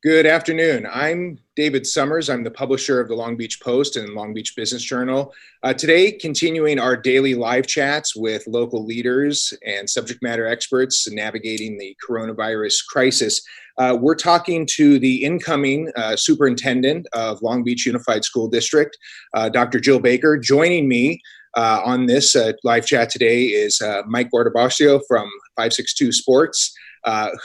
Good afternoon. I'm David Summers. I'm the publisher of the Long Beach Post and Long Beach Business Journal. Today, continuing our daily live chats with local leaders and subject matter experts navigating the coronavirus crisis. We're talking to the incoming superintendent of Long Beach Unified School District, Dr. Jill Baker. Joining me on this live chat today is Mike Guardabosio from 562 Sports.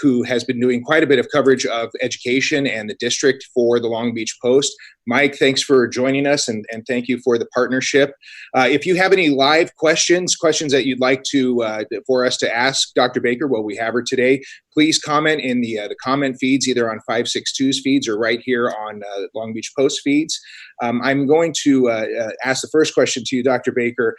Who has been doing quite a bit of coverage of education and the district for the Long Beach Post. Mike, thanks for joining us, and thank you for the partnership. If you have any live questions that you'd like for us to ask Dr. Baker while we have her today, please comment in the comment feeds, either on 562's feeds or right here on Long Beach Post feeds. I'm going to ask the first question to you, Dr. Baker.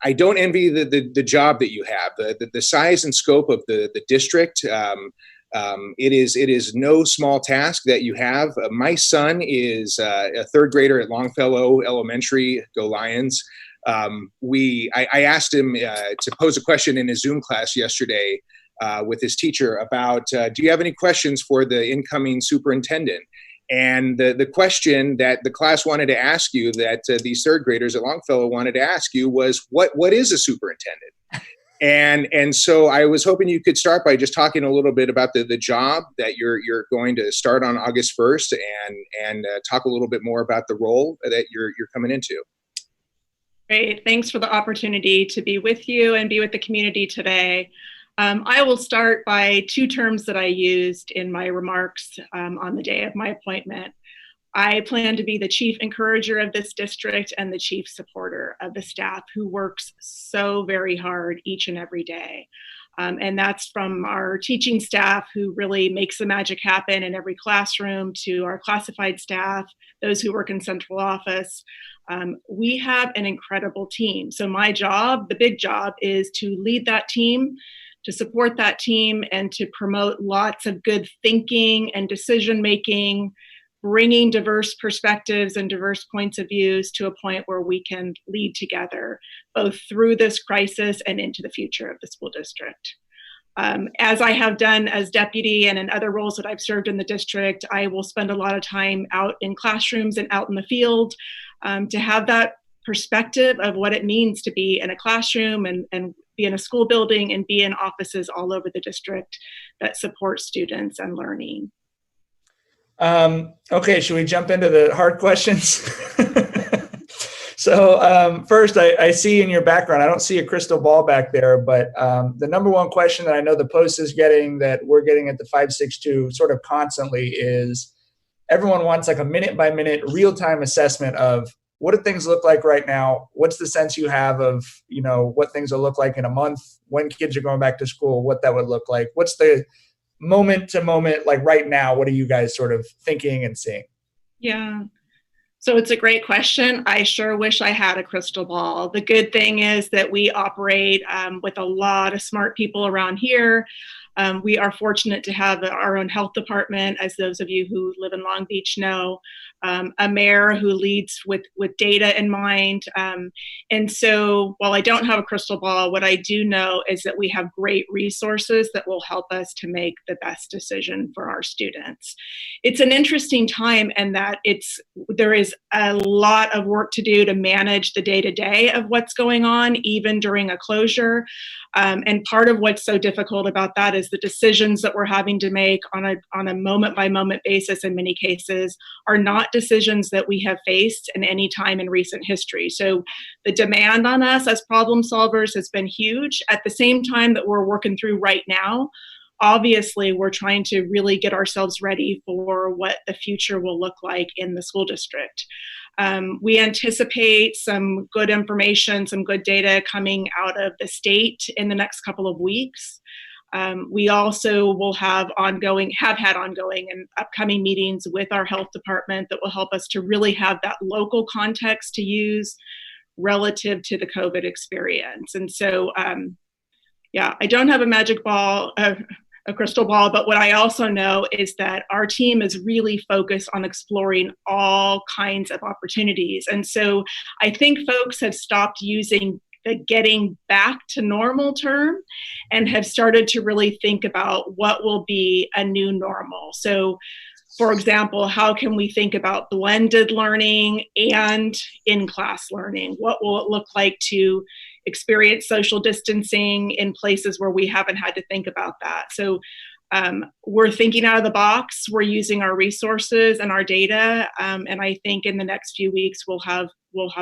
I don't envy the job that you have, the size and scope of the district. It is no small task that you have. My son is a third grader at Longfellow Elementary. Go Lions! I asked him to pose a question in his Zoom class yesterday with his teacher about, do you have any questions for the incoming superintendent? And the question that the class wanted to ask you, that these third graders at Longfellow wanted to ask you, was, what is a superintendent? And so I was hoping you could start by just talking a little bit about the job that you're going to start on August 1st, and talk a little bit more about the role that you're coming into. Great. Thanks for the opportunity to be with you and be with the community today. I will start by two terms that I used in my remarks on the day of my appointment. I plan to be the chief encourager of this district and the chief supporter of the staff who works so very hard each and every day. And that's from our teaching staff, who really makes the magic happen in every classroom, to our classified staff, those who work in central office. We have an incredible team. So my job, the big job, is to lead that team, to support that team, and to promote lots of good thinking and decision making, bringing diverse perspectives and diverse points of views to a point where we can lead together, both through this crisis and into the future of the school district. As I have done as deputy and in other roles that I've served in the district, I will spend a lot of time out in classrooms and out in the field to have that perspective of what it means to be in a classroom and be in a school building and be in offices all over the district that support students and learning. Okay, should we jump into the hard questions? So first, I see in your background, I don't see a crystal ball back there, but the number one question that I know the Post is getting, that we're getting at the 562 sort of constantly, is everyone wants like a minute by minute real-time assessment of, what do things look like right now? What's the sense you have of, what things will look like in a month, when kids are going back to school, what that would look like? What's the moment to moment, like right now, what are you guys sort of thinking and seeing? Yeah. So it's a great question. I sure wish I had a crystal ball. The good thing is that we operate with a lot of smart people around here. We are fortunate to have our own health department, as those of you who live in Long Beach know, a mayor who leads with data in mind. And so while I don't have a crystal ball, what I do know is that we have great resources that will help us to make the best decision for our students. It's an interesting time, and that there is a lot of work to do to manage the day-to-day of what's going on, even during a closure. And part of what's so difficult about that is the decisions that we're having to make on a moment-by-moment basis in many cases are not decisions that we have faced in any time in recent history. So the demand on us as problem solvers has been huge. At the same time that we're working through right now, obviously, we're trying to really get ourselves ready for what the future will look like in the school district. We anticipate some good information, some good data coming out of the state in the next couple of weeks. We also will have had ongoing and upcoming meetings with our health department that will help us to really have that local context to use relative to the COVID experience. And so, I don't have a magic ball, a crystal ball, but what I also know is that our team is really focused on exploring all kinds of opportunities. And so I think folks have stopped using the getting back to normal term and have started to really think about what will be a new normal. So, for example, how can we think about blended learning and in-class learning? What will it look like to experience social distancing in places where we haven't had to think about that? So we're thinking out of the box. We're using our resources and our data, and I think in the next few weeks we'll have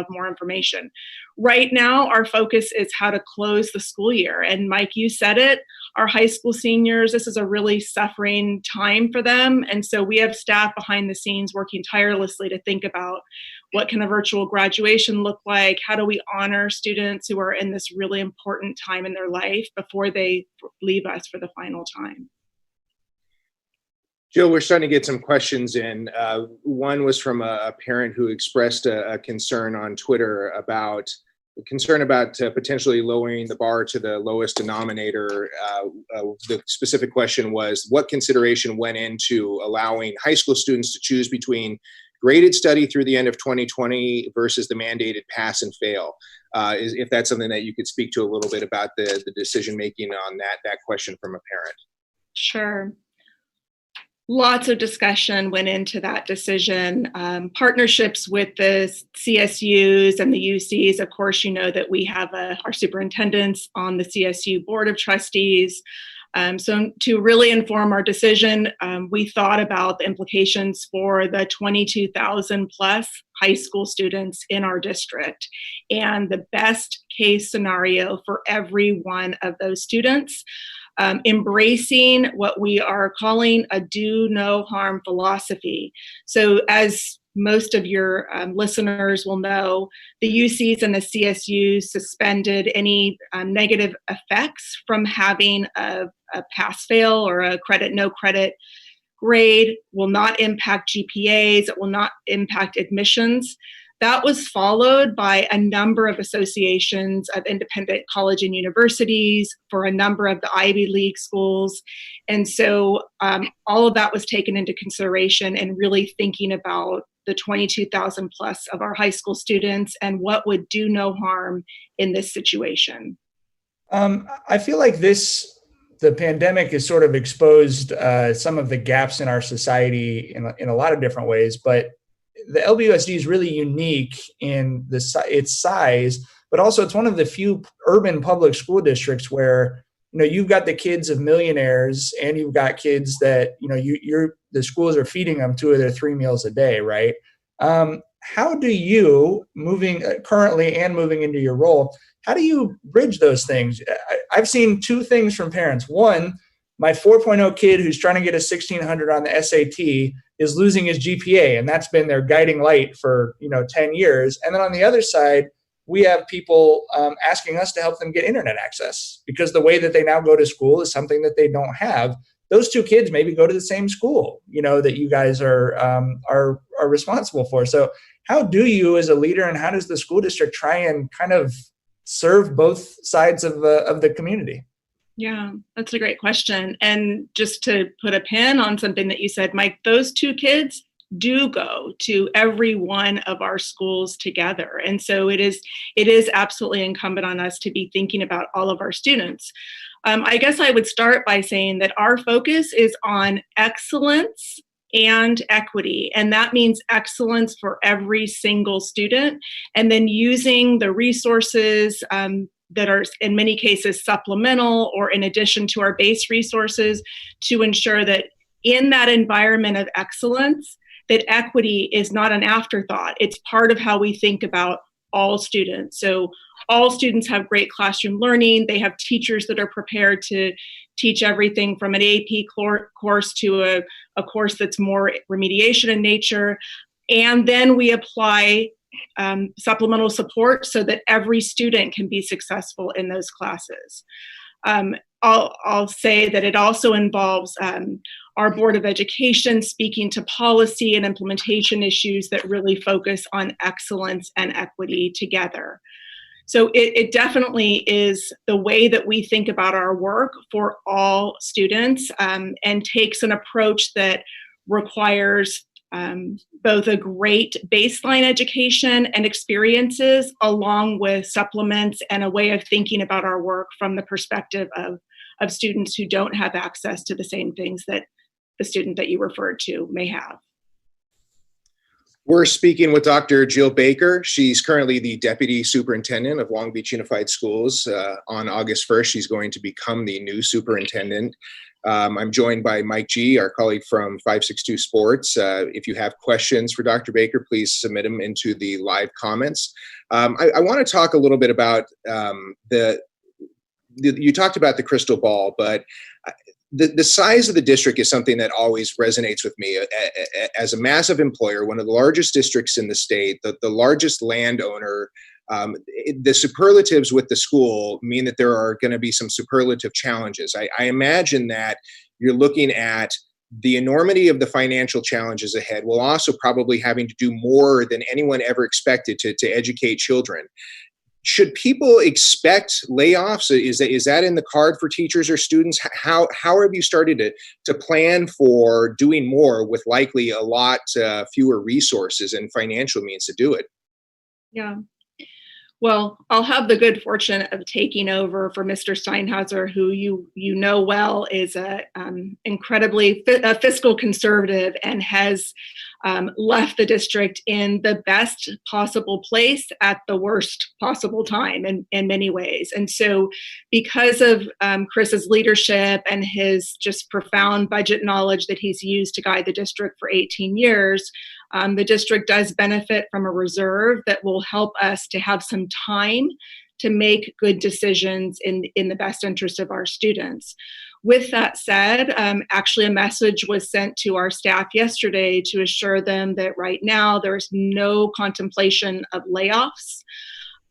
more information. Right now, our focus is how to close the school year. And Mike, you said it. Our high school seniors, this is a really suffering time for them, and so we have staff behind the scenes working tirelessly to think about what can a virtual graduation look like. How do we honor students who are in this really important time in their life before they leave us for the final time? Jill, we're starting to get some questions in. One was from a parent who expressed a concern on Twitter about potentially lowering the bar to the lowest denominator. The specific question was, what consideration went into allowing high school students to choose between graded study through the end of 2020 versus the mandated pass and fail? If that's something that you could speak to a little bit about the decision-making on that question from a parent. Sure. Lots of discussion went into that decision. Partnerships with the CSUs and the UCs. Of course, you know that we have our superintendents on the CSU Board of Trustees. So to really inform our decision, we thought about the implications for the 22,000 plus high school students in our district and the best case scenario for every one of those students. Embracing what we are calling a do no harm philosophy. So as most of your listeners will know, the UCs and the CSUs suspended any negative effects from having a pass-fail or a no credit grade, will not impact GPAs, it will not impact admissions. That was followed by a number of associations of independent college and universities for a number of the Ivy League schools. And so all of that was taken into consideration and really thinking about the 22,000 plus of our high school students and what would do no harm in this situation. I feel like the pandemic has sort of exposed some of the gaps in our society in a lot of different ways, but the LBUSD is really unique in its size, but also it's one of the few urban public school districts where, you've got the kids of millionaires and you've got kids that, the schools are feeding them 2 of their 3 meals a day, right? How do you, currently and moving into your role, how do you bridge those things? I've seen 2 things from parents. One, my 4.0 kid who's trying to get a 1600 on the SAT is losing his GPA, and that's been their guiding light for 10 years. And then on the other side, we have people asking us to help them get internet access because the way that they now go to school is something that they don't have. Those 2 kids maybe go to the same school, that you guys are responsible for. So how do you as a leader and how does the school district try and kind of serve both sides of the community? Yeah, that's a great question. And just to put a pin on something that you said, Mike, those 2 kids do go to every one of our schools together. And so it is absolutely incumbent on us to be thinking about all of our students. I guess I would start by saying that our focus is on excellence and equity. And that means excellence for every single student. And then using the resources that are in many cases supplemental or in addition to our base resources to ensure that in that environment of excellence, that equity is not an afterthought. It's part of how we think about all students. So all students have great classroom learning. They have teachers that are prepared to teach everything from an AP course to a course that's more remediation in nature. And then we apply supplemental support so that every student can be successful in those classes. I'll say that it also involves our Board of Education speaking to policy and implementation issues that really focus on excellence and equity together. So it definitely is the way that we think about our work for all students and takes an approach that requires both a great baseline education and experiences, along with supplements and a way of thinking about our work from the perspective of students who don't have access to the same things that the student that you referred to may have. We're speaking with Dr. Jill Baker. She's currently the Deputy Superintendent of Long Beach Unified Schools. On August 1st, she's going to become the new superintendent. I'm joined by Mike G., our colleague from 562 Sports. If you have questions for Dr. Baker, please submit them into the live comments. I want to talk a little bit about you talked about the crystal ball, but the size of the district is something that always resonates with me. As a massive employer, one of the largest districts in the state, the largest landowner, the superlatives with the school mean that there are going to be some superlative challenges. I imagine that you're looking at the enormity of the financial challenges ahead, while also probably having to do more than anyone ever expected to educate children. Should people expect layoffs? Is that in the card for teachers or students? How have you started to plan for doing more with likely a lot fewer resources and financial means to do it? Yeah. Well, I'll have the good fortune of taking over for Mr. Steinhauser, who you know well is a incredibly fiscal conservative and has left the district in the best possible place at the worst possible time in many ways. And so because of Chris's leadership and his just profound budget knowledge that he's used to guide the district for 18 years, the district does benefit from a reserve that will help us to have some time to make good decisions in the best interest of our students. With that said, actually a message was sent to our staff yesterday to assure them that right now there's no contemplation of layoffs,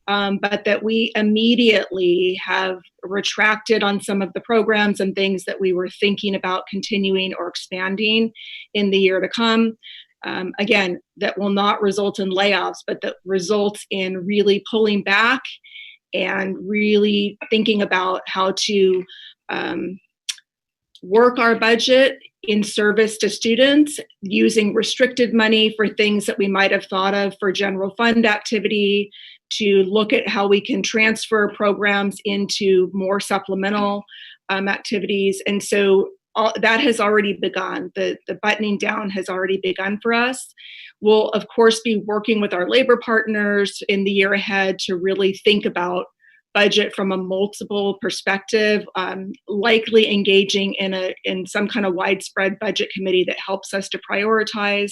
but that we immediately have retracted on some of the programs and things that we were thinking about continuing or expanding in the year to come. Again, that will not result in layoffs, but that results in really pulling back and really thinking about how to work our budget in service to students, using restricted money for things that we might have thought of for general fund activity, to look at how we can transfer programs into more supplemental activities. And so that has already begun. The buttoning down has already begun for us. We'll, of course, be working with our labor partners in the year ahead to really think about budget from a multiple perspective, likely engaging in some kind of widespread budget committee that helps us to prioritize.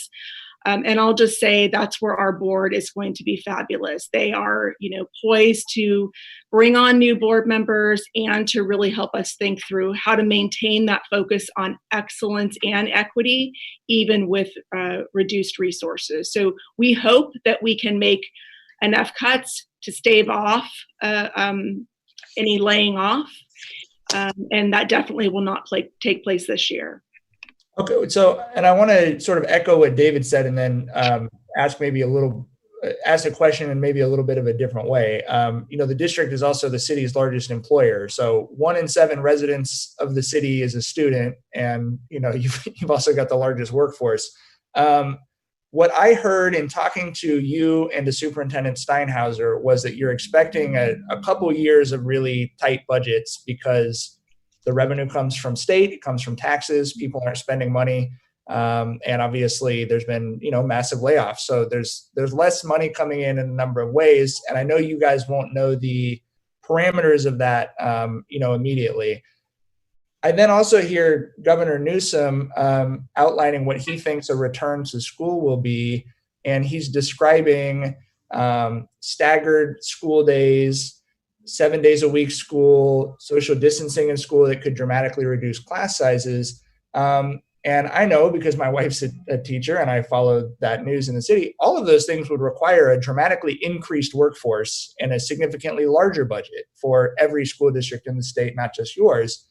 And I'll just say that's where our board is going to be fabulous. They are, poised to bring on new board members and to really help us think through how to maintain that focus on excellence and equity, even with reduced resources. So we hope that we can make enough cuts to stave off any laying off, and that definitely will not take place this year. Okay, so, and I want to sort of echo what David said, and then ask a question in maybe a little bit of a different way. The district is also the city's largest employer. So 1 in 7 residents of the city is a student, and you've also got the largest workforce. What I heard in talking to you and to Superintendent Steinhauser was that you're expecting a couple years of really tight budgets because the revenue comes from state, it comes from taxes, people aren't spending money, and obviously there's been massive layoffs. So there's less money coming in a number of ways, and I know you guys won't know the parameters of that immediately. I then also hear Governor Newsom outlining what he thinks a return to school will be, and he's describing staggered school days, 7 days a week school, social distancing in school that could dramatically reduce class sizes. And I know, because my wife's a teacher and I follow that news in the city, all of those things would require a dramatically increased workforce and a significantly larger budget for every school district in the state, not just yours.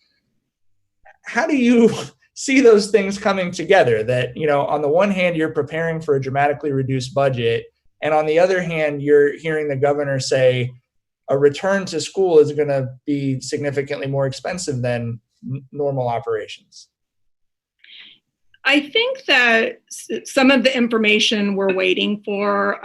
How do you see those things coming together? That, on the one hand, you're preparing for a dramatically reduced budget, and on the other hand, you're hearing the governor say a return to school is going to be significantly more expensive than normal operations. I think that some of the information we're waiting for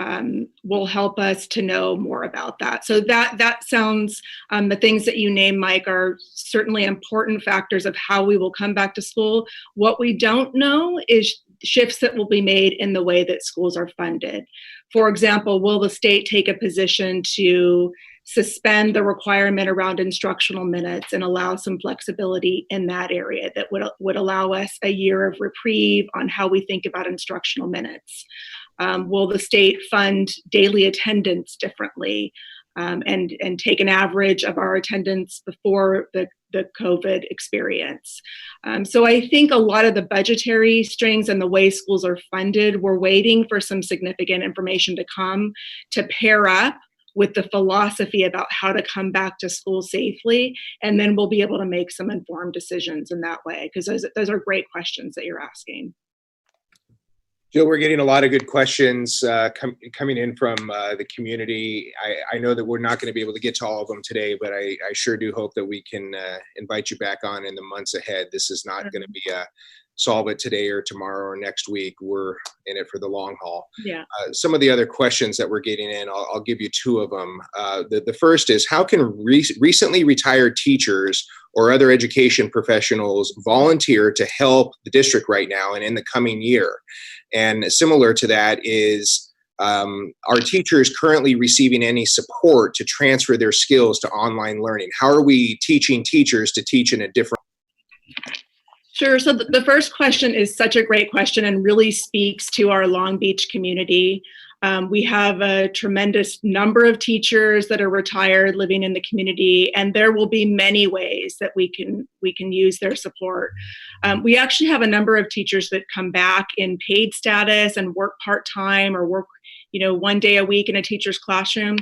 will help us to know more about that. So that sounds, the things that you name, Mike, are certainly important factors of how we will come back to school. What we don't know is shifts that will be made in the way that schools are funded. For example, will the state take a position to suspend the requirement around instructional minutes and allow some flexibility in that area that would allow us a year of reprieve on how we think about instructional minutes? Will the state fund daily attendance differently and take an average of our attendance before the COVID experience? So I think a lot of the budgetary strings and the way schools are funded, we're waiting for some significant information to come to pair up with the philosophy about how to come back to school safely, and then we'll be able to make some informed decisions in that way, because those are great questions that you're asking. Jill, we're getting a lot of good questions coming in from the community. I know that we're not going to be able to get to all of them today, but I sure do hope that we can invite you back on in the months ahead. This is not going to be a solve it today or tomorrow or next week. We're in it for the long haul. Yeah. Some of the other questions that we're getting in, I'll give you two of them. The first is, how can recently retired teachers or other education professionals volunteer to help the district right now and in the coming year? And similar to that is, are teachers currently receiving any support to transfer their skills to online learning? How are we teaching teachers to teach in a different? Sure. So the first question is such a great question and really speaks to our Long Beach community. We have a tremendous number of teachers that are retired living in the community, and there will be many ways that we can use their support. We actually have a number of teachers that come back in paid status and work part-time or work, 1 day a week in a teacher's classroom.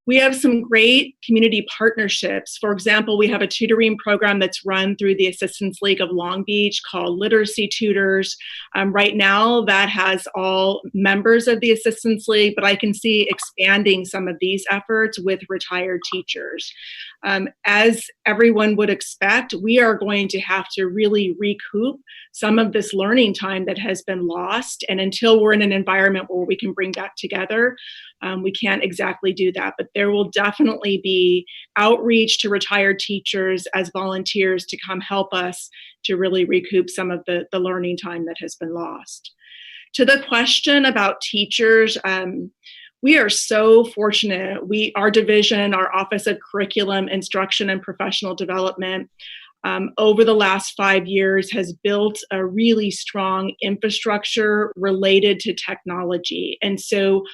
We have some great community partnerships. For example, we have a tutoring program that's run through the Assistance League of Long Beach called Literacy Tutors. Right now, that has all members of the Assistance League, but I can see expanding some of these efforts with retired teachers. As everyone would expect, we are going to have to really recoup some of this learning time that has been lost. And until we're in an environment where we can bring that together, we can't exactly do that. But there will definitely be outreach to retired teachers as volunteers to come help us to really recoup some of the learning time that has been lost. To the question about teachers, we are so fortunate. Our division, our Office of Curriculum, Instruction, and Professional Development, over the last 5 years has built a really strong infrastructure related to technology. And so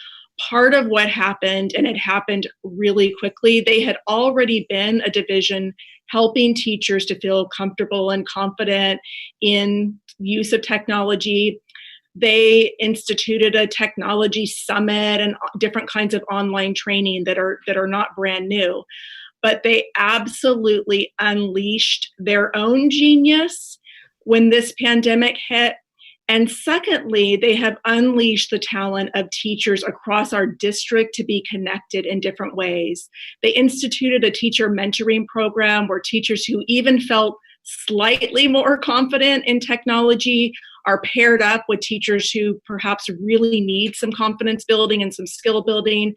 part of what happened, and it happened really quickly, they had already been a division helping teachers to feel comfortable and confident in use of technology. They instituted a technology summit and different kinds of online training that are not brand new, but they absolutely unleashed their own genius when this pandemic hit. And secondly, they have unleashed the talent of teachers across our district to be connected in different ways. They instituted a teacher mentoring program where teachers who even felt slightly more confident in technology are paired up with teachers who perhaps really need some confidence building and some skill building.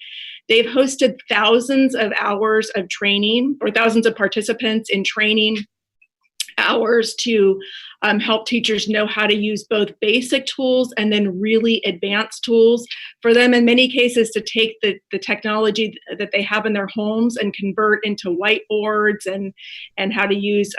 They've hosted thousands of hours of training, or thousands of participants in training hours to help teachers know how to use both basic tools and then really advanced tools for them, in many cases, to take the technology that they have in their homes and convert into whiteboards and how to use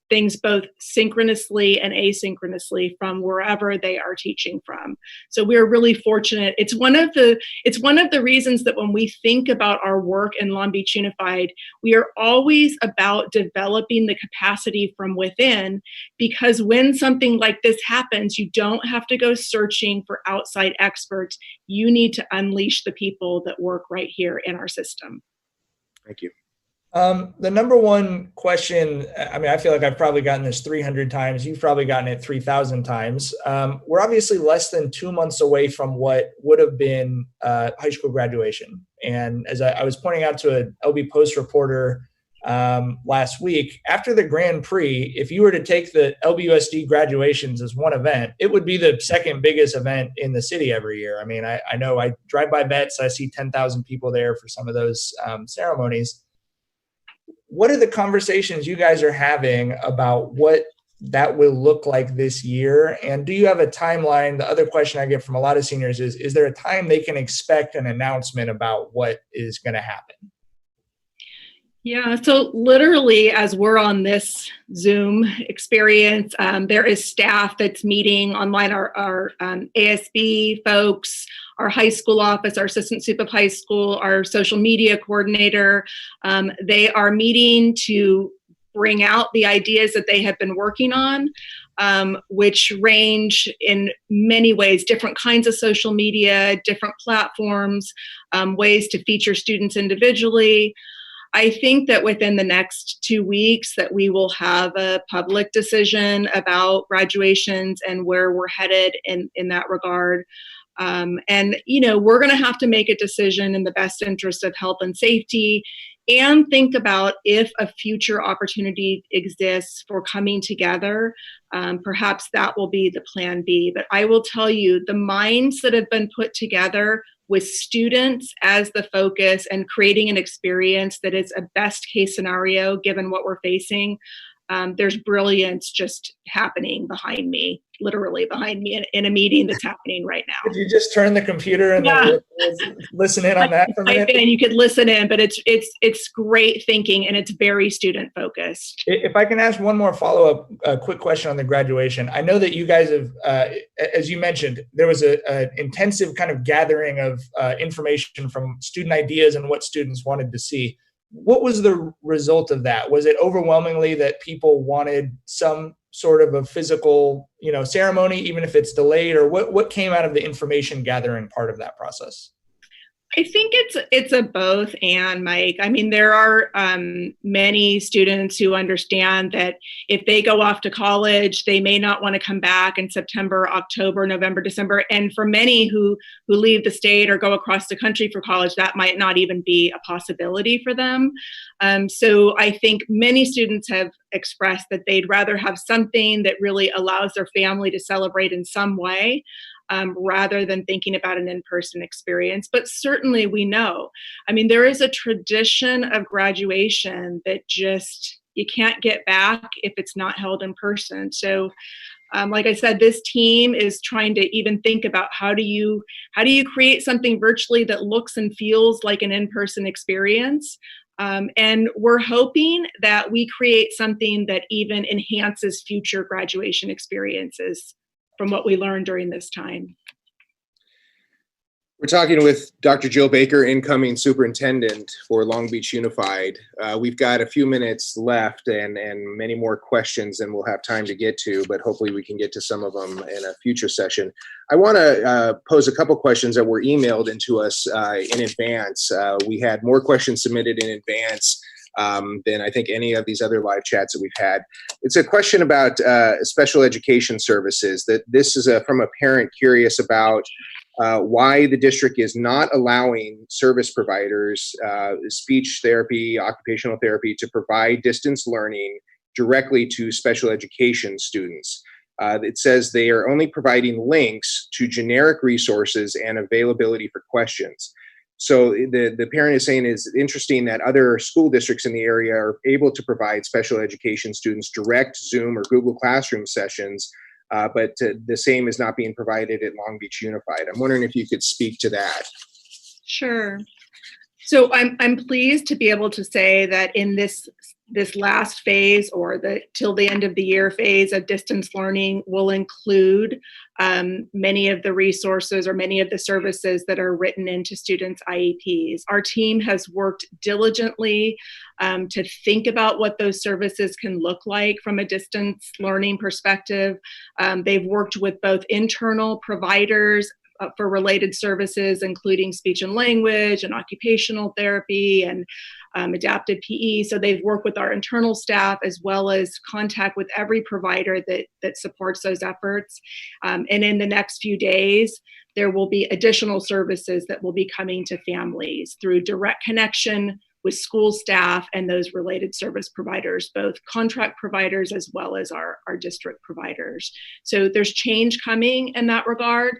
things both synchronously and asynchronously from wherever they are teaching from. So we're really fortunate. It's one of the reasons that when we think about our work in Long Beach Unified, we are always about developing the capacity from within, because when something like this happens, you don't have to go searching for outside experts. You need to unleash the people that work right here in our system. Thank you. The number one question, I feel like I've probably gotten this 300 times. You've probably gotten it 3,000 times. We're obviously less than 2 months away from what would have been high school graduation. And as I was pointing out to an LB Post reporter last week. After the Grand Prix, if you were to take the LBUSD graduations as one event, it would be the second biggest event in the city every year. I mean, I know I drive by Vets, I see 10,000 people there for some of those ceremonies. What are the conversations you guys are having about what that will look like this year? And do you have a timeline? The other question I get from a lot of seniors is there a time they can expect an announcement about what is going to happen? Yeah, so literally as we're on this Zoom experience, there is staff that's meeting online, our ASB folks, our high school office, our assistant sup of high school, our social media coordinator. They are meeting to bring out the ideas that they have been working on, which range in many ways, different kinds of social media, different platforms, ways to feature students individually. I think that within the next 2 weeks that we will have a public decision about graduations and where we're headed in that regard. And, you know, we're going to have to make a decision in the best interest of health and safety and think about if a future opportunity exists for coming together. Perhaps that will be the plan B. But I will tell you, the minds that have been put together with students as the focus and creating an experience that is a best case scenario given what we're facing, there's brilliance just happening behind me, literally behind me in a meeting that's happening right now. Could you just turn the computer and listen in on that for a minute? And you could listen in, but it's great thinking and it's very student focused. If I can ask one more follow-up quick question on the graduation. I know that you guys have, as you mentioned, there was an intensive kind of gathering of information from student ideas and what students wanted to see. What was the result of that? Was it overwhelmingly that people wanted some sort of a physical, ceremony, even if it's delayed, or what came out of the information gathering part of that process? I think it's a both and, Mike. I mean, there are many students who understand that if they go off to college, they may not want to come back in September, October, November, December. And for many who leave the state or go across the country for college, that might not even be a possibility for them. So I think many students have expressed that they'd rather have something that really allows their family to celebrate in some way. Rather than thinking about an in-person experience. But certainly we know, I mean, there is a tradition of graduation that just, you can't get back if it's not held in person. So like I said, this team is trying to even think about how do you create something virtually that looks and feels like an in-person experience. And we're hoping that we create something that even enhances future graduation experiences from what we learned during this time. We're talking with Dr. Jill Baker, incoming superintendent for Long Beach Unified. We've got a few minutes left and many more questions than we'll have time to get to, but hopefully we can get to some of them in a future session. I want to pose a couple questions that were emailed into us in advance. We had more questions submitted in advance than I think any of these other live chats that we've had. It's a question about special education services. That this is from a parent curious about why the district is not allowing service providers, speech therapy, occupational therapy, to provide distance learning directly to special education students. It says they are only providing links to generic resources and availability for questions. So the parent is saying it's interesting that other school districts in the area are able to provide special education students direct Zoom or Google Classroom sessions, but the same is not being provided at Long Beach Unified. I'm wondering if you could speak to that. Sure. So I'm pleased to be able to say that in this last phase, or the till the end of the year phase of distance learning, will include many of the resources or many of the services that are written into students' IEPs. Our team has worked diligently to think about what those services can look like from a distance learning perspective. They've worked with both internal providers for related services, including speech and language and occupational therapy and adapted PE. So they've worked with our internal staff as well as contact with every provider that supports those efforts. And in the next few days, there will be additional services that will be coming to families through direct connection with school staff and those related service providers, both contract providers as well as our district providers. So there's change coming in that regard.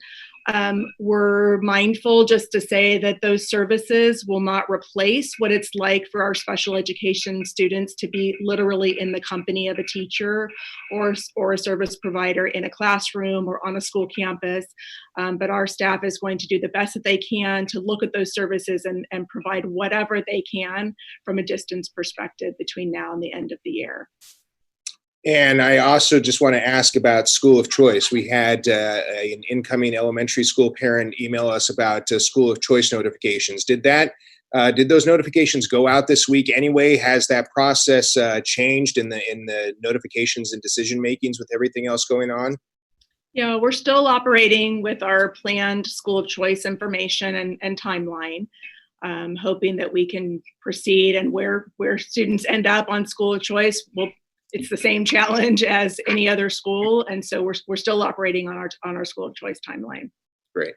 We're mindful just to say that those services will not replace what it's like for our special education students to be literally in the company of a teacher or a service provider in a classroom or on a school campus. But our staff is going to do the best that they can to look at those services and provide whatever they can from a distance perspective between now and the end of the year. And I also just want to ask about school of choice. We had an incoming elementary school parent email us about school of choice notifications. Did those notifications go out this week anyway? Has that process changed in the notifications and decision makings with everything else going on? Yeah, we're still operating with our planned school of choice information and timeline, hoping that we can proceed, and where students end up on school of choice, it's the same challenge as any other school, and so we're still operating on our school of choice timeline. Great.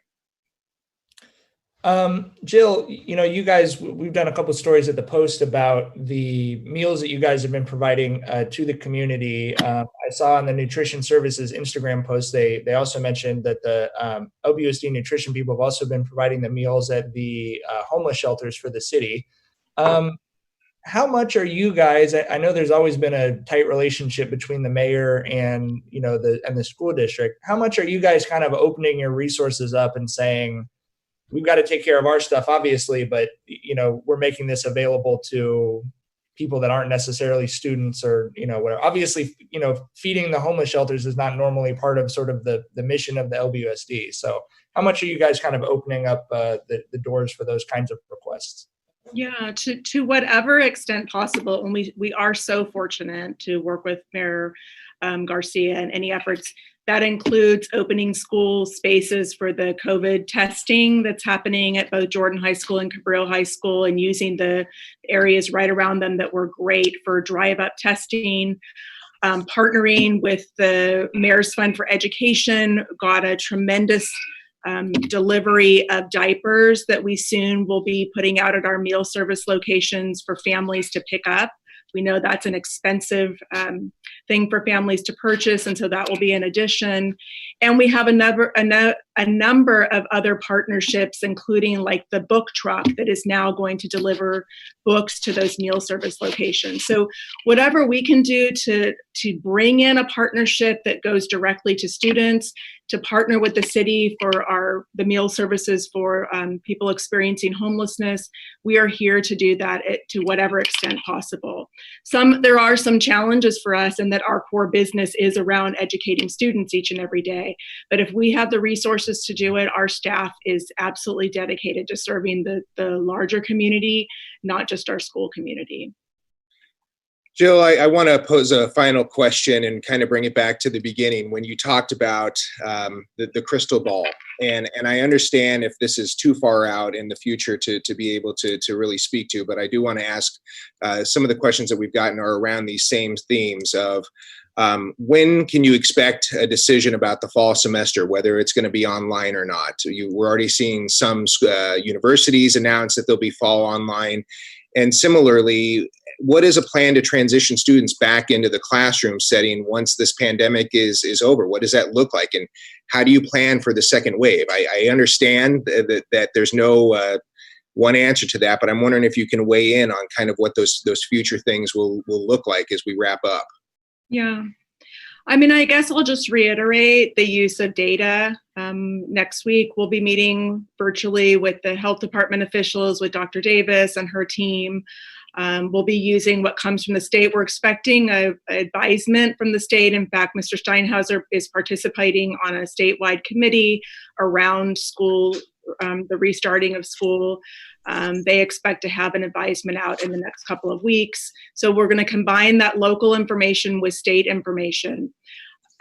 Jill, you guys, we've done a couple of stories at the Post about the meals that you guys have been providing to the community. I saw on the Nutrition Services Instagram post, they also mentioned that the LBUSD nutrition people have also been providing the meals at the homeless shelters for the city. How much are you guys, I know there's always been a tight relationship between the mayor and, the school district. How much are you guys kind of opening your resources up and saying, we've got to take care of our stuff, obviously, but, we're making this available to people that aren't necessarily students or, whatever. Obviously, feeding the homeless shelters is not normally part of sort of the mission of the LBUSD. So how much are you guys kind of opening up the doors for those kinds of requests? Yeah, to whatever extent possible. And we are so fortunate to work with Mayor Garcia and any efforts that includes opening school spaces for the COVID testing that's happening at both Jordan High School and Cabrillo High School, and using the areas right around them that were great for drive-up testing. Partnering with the Mayor's Fund for Education, got a tremendous delivery of diapers that we soon will be putting out at our meal service locations for families to pick up. We know that's an expensive thing for families to purchase, and so that will be an addition. And we have a number of other partnerships, including like the book truck that is now going to deliver books to those meal service locations. So whatever we can do to bring in a partnership that goes directly to students, to partner with the city for the meal services for people experiencing homelessness, we are here to do that to whatever extent possible. There are some challenges for us in that our core business is around educating students each and every day. But if we have the resources to do it, our staff is absolutely dedicated to serving the larger community, not just our school community. Jill, I want to pose a final question and kind of bring it back to the beginning when you talked about the crystal ball. And I understand if this is too far out in the future to be able to really speak to, but I do want to ask some of the questions that we've gotten are around these same themes of when can you expect a decision about the fall semester, whether it's going to be online or not? We're already seeing some universities announce that they'll be fall online. And similarly, what is a plan to transition students back into the classroom setting once this pandemic is over? What does that look like? And how do you plan for the second wave? I understand that there's no one answer to that, but I'm wondering if you can weigh in on kind of what those future things will look like as we wrap up. Yeah. I mean, I guess I'll just reiterate the use of data. Next week, we'll be meeting virtually with the health department officials, with Dr. Davis and her team. We'll be using what comes from the state. We're expecting an advisement from the state. In fact, Mr. Steinhauser is participating on a statewide committee around school, the restarting of school. They expect to have an advisement out in the next couple of weeks. So we're going to combine that local information with state information.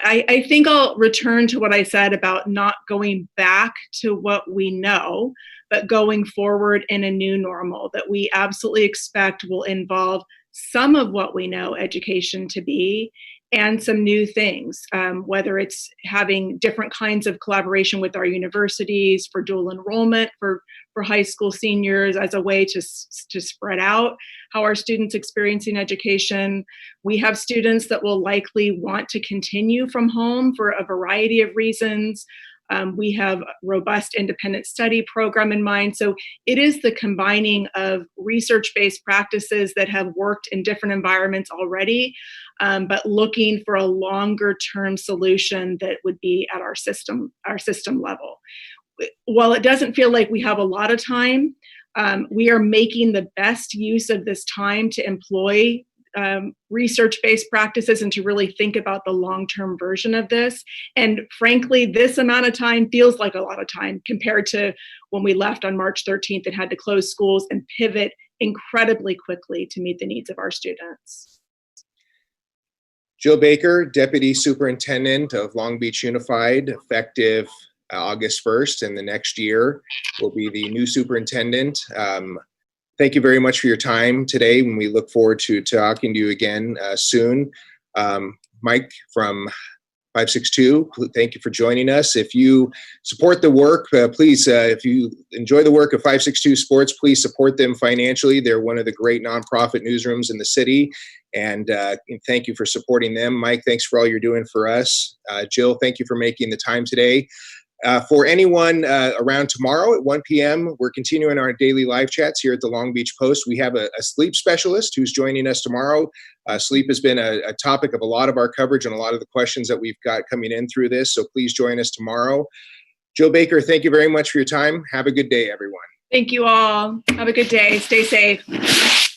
I think I'll return to what I said about not going back to what we know, but going forward in a new normal that we absolutely expect will involve some of what we know education to be, and some new things, whether it's having different kinds of collaboration with our universities for dual enrollment for high school seniors as a way to spread out how our students experiencing education. We have students that will likely want to continue from home for a variety of reasons. We have a robust independent study program in mind. So it is the combining of research-based practices that have worked in different environments already, but looking for a longer-term solution that would be at our system level. While it doesn't feel like we have a lot of time, we are making the best use of this time to employ research-based practices and to really think about the long-term version of this. And frankly, this amount of time feels like a lot of time compared to when we left on March 13th and had to close schools and pivot incredibly quickly to meet the needs of our students. Jill Baker, Deputy Superintendent of Long Beach Unified, effective August 1st, and the next year will be the new superintendent. Thank you very much for your time today, and we look forward to talking to you again soon. Mike from 562, thank you for joining us. If you support the work, please, if you enjoy the work of 562 Sports, please support them financially. They're one of the great nonprofit newsrooms in the city, and thank you for supporting them. Mike, thanks for all you're doing for us. Jill, thank you for making the time today. For anyone around tomorrow at 1 p.m., we're continuing our daily live chats here at the Long Beach Post. We have a sleep specialist who's joining us tomorrow. Sleep has been a topic of a lot of our coverage and a lot of the questions that we've got coming in through this, so please join us tomorrow. Jill Baker, thank you very much for your time. Have a good day, everyone. Thank you all. Have a good day. Stay safe.